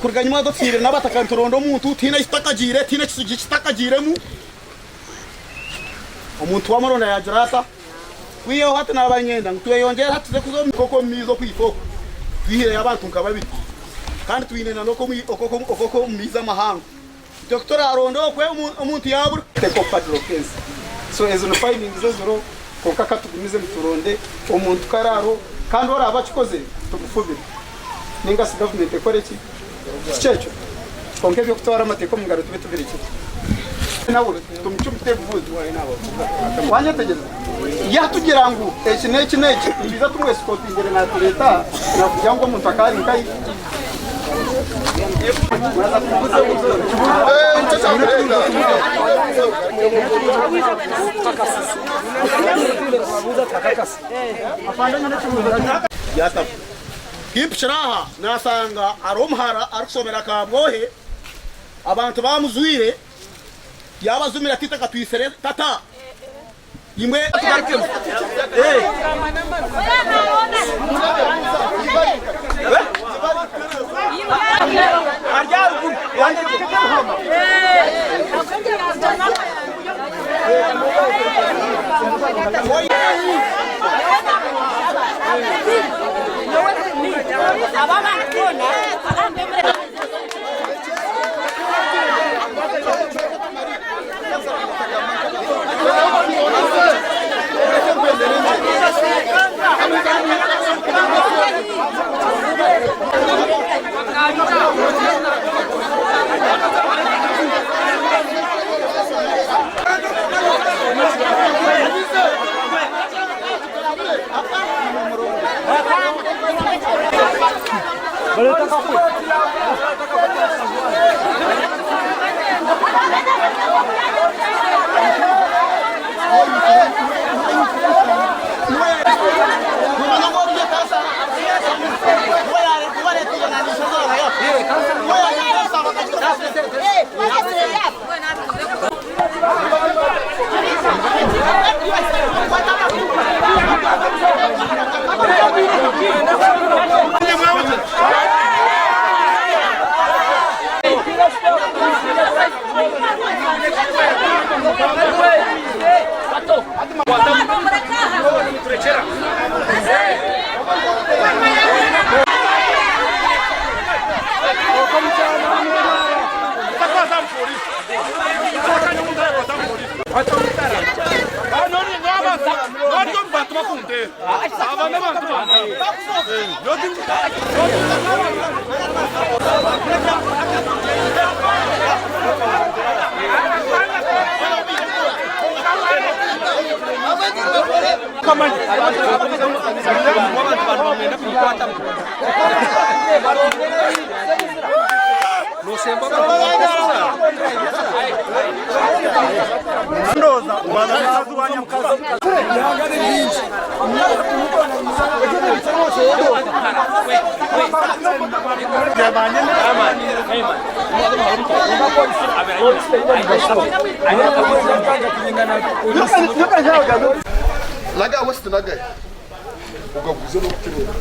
kurga nyuma dotire n'abatakantorondo umuntu tina itakagire tina kisugi kitakagiremu umuntu wa moronda ya jarata wiyo hata n'abanyenda tuyongera hatuze kuzo koko mizo kwifoko twihire abantu nkababi kandi twinena no okoko miza mahanga Dr. Arondo kwe umuntu yabura teko padlokense so ezo no findings zero kokaka tugumize muturonde umuntu kararo kandi ora abakikoze tugufubira ninga si government ekore ki cyecho konke byo kutwara amateko mungaro tube tubiriki nawe tumucyumte vudu wanye tegeza yatugira ngo iki neke biza tumwese kotingere na leta na kugira ngo umuntu akari nkai yata kipshiraha nasanga aromhara arusomera kabwohe abantu bamuzwire yabazumira tita katwisere tata imwe Laga west naga ugaguze no kutiro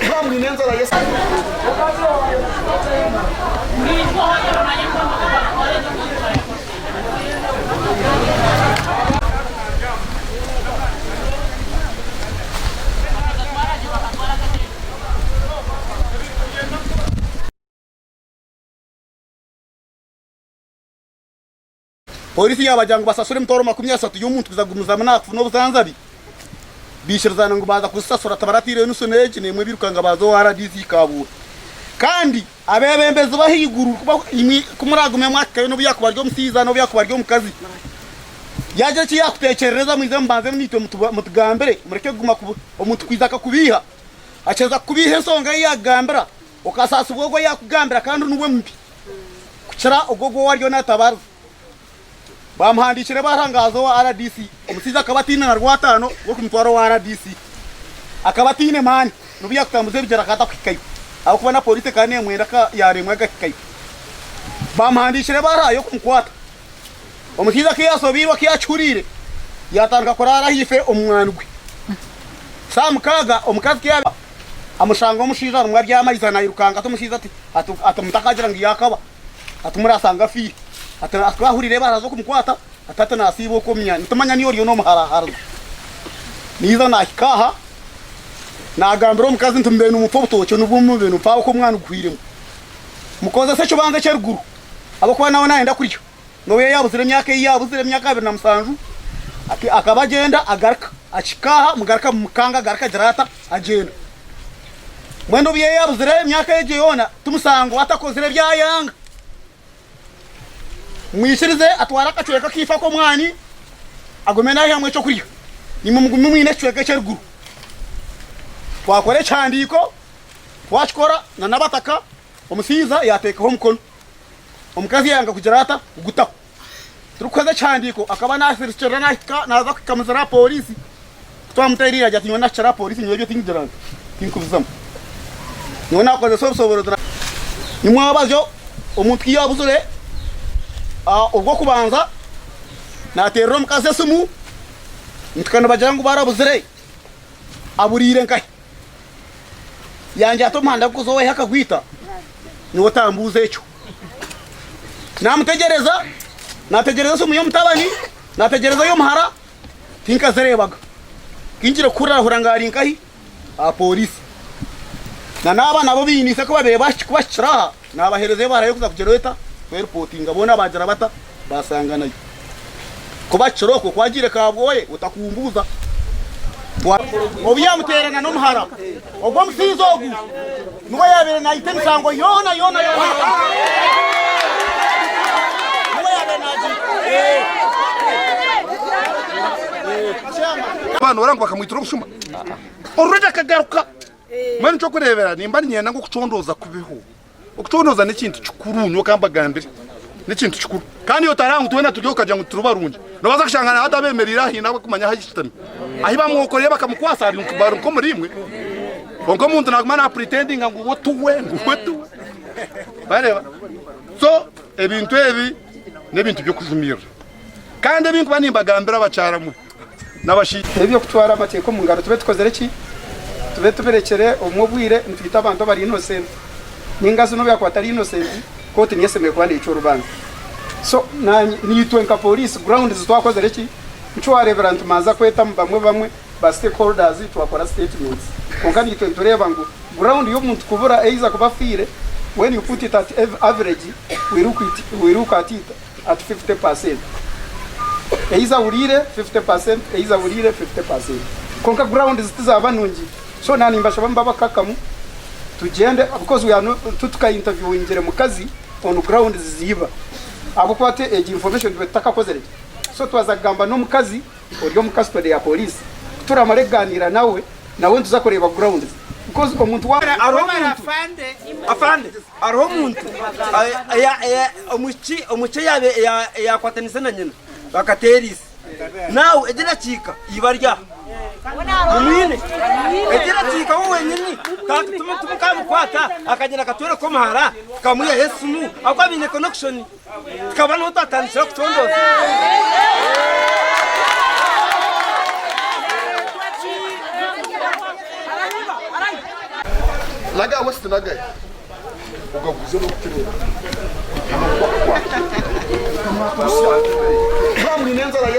Kama ninenza la yesa Polisi yabajangu basasure mtoro 30 y'umuntu kuzagumuza manafu no buzanzabi bishirzana ngo baza kusasura tabaratire n'usoneje nemwe birukanga bazo RDC kabura kandi abebembezi bahiguru kumuragume mwaka no byakubaryo musiza no byakubaryo mukazi yaje ki yakutekereza mwize mbanze nitwe mutugambere mureke guma umuntu kwizaka kubiha aceza kubiha ensonga yagambira ukasasa ubwo yakugambira kandi nuwe mbi kucara ugogo waryo natabaza bamuhandikire barangazo wa RDC umusiza akabatina na rwatano wo kumutwaro wa RDC akabatine mani nubiya kutambuze bijara kata kwikayo aho kubana police kane mwenda ka yaremwe gakikayo bamuhandikire barayo kumkwata umusiza kiyasobirwa kiyacurire yatanka korara hife umwanugwe samukaga omukazi kiyaba amushanga omushiza rumwe ryamariza nayirukanga tumushiza ati mutakagira ngo yakaba atumurasanga fi atwahurire barazo kumukwata atata nasibo ko myanya tumanya niyo ryo no muharahara niza nakikaha nagambira omukazi ntumbe n'umupfu butocho n'ubumwe bintu pawo ko mwana ukwiremo mukoza se cyo banze cyeruguru abakuba nawe naenda kuryo no yabuzire myaka yabuzire myaka 2 akabagenda agarka achikaha mugarka mukanga garka jarata agenda mwendo biye yabuzire myaka yeje yona tumusango atakozire byayanga mwishirize atwara kacweka kifa ko mwani agomena yamwe cyo kuryo ni mwine cweka cyeruguru twakore cyandiko twashikora na nabataka omusiza yateka ho mukono omukazi yanga kujarata gutaho turukoze cyandiko akaba nasirikira naza kukamuzara polisi twamutayirira ajya tinywa nashara polisi nyoje tingijaranga tinkubizamo nona koze soboro nimwabajo omuntu yabuzure ubwo kubanza naterero mukaze sumu mtukana bajangu barabuzire aburire nkai yanje atomanda kuzowe hakagwita niwo tambuze cyo nategereza sumu yo mutabani nategereza yo muhara tinkazerebaga kinjire kurahura ngari nkai polisi naba nabo binise ko babere bashikira nabahereze barayo kuza kujereta reporting abona bajara bata basanganayo kuba kiroko kwagire kabwoye utakumbuza obiya muterana no muhara ogwo musizo ogu nuko yabere na ite misango yona nuko yabere naji abantu barangwa bakamwitira ubushuma urujya kagaruka mwana cyo kurebera nimba nyenda ngo kucondoza kubiho ukucondoza n'ikintu cyukurunyo kambagambire n'ikintu cyukuru kandi yo tarangu tubena tujyo kaja ngo turubarunje nabaza kushangana hata bemerira hina bakumanya hagishitami ahiba mwokoreye bakamukwasa ari nkubaro ko murimwe bonko muntu nagumana pretending ngo wotuwe bareba so ebintu ebi n'ebintu byo kuzumira kandi ebintu banimbagambira abacaramwe nabashi ebyo kutwara amateko mu ngaro tube tukozere ki tube tuberekere umubwire ntwita abantu bari innocent ningazo no byakwatari innocent kote niyesemeye kwandi ico rubanza so nitwe nka police ground zitwakozere ki ico wareverant maza kweta bamwe ba stakeholders twakora statements konka nitwe tureba ngo ground yo muntu kubura eiza kubafire when you put it at average we look at it at 50%. Eiza urire 50%, eiza urire 50%. Konka ground zitizabanungi. So nani mbasha bamba kakamu tugende because we are not tutuka interview ingere mukazi on ground ziziba. Abo kwate information betaka kozere. So twazagamba no mukazi oryo mukastode ya police. Turamareganira nawe tuzakoreba ground. Because omuntu wa afande ariho umuntu umuci yabe yakwatanise na nyina bakaterisi nawe egira cika ibarya umwine egira cika wowe nyini tumukamukwata akagenda katwere ko mahara kamuya Yesu akwabine connection tukabana utatanishira kutondoza laga west naga ugaguze no kutirura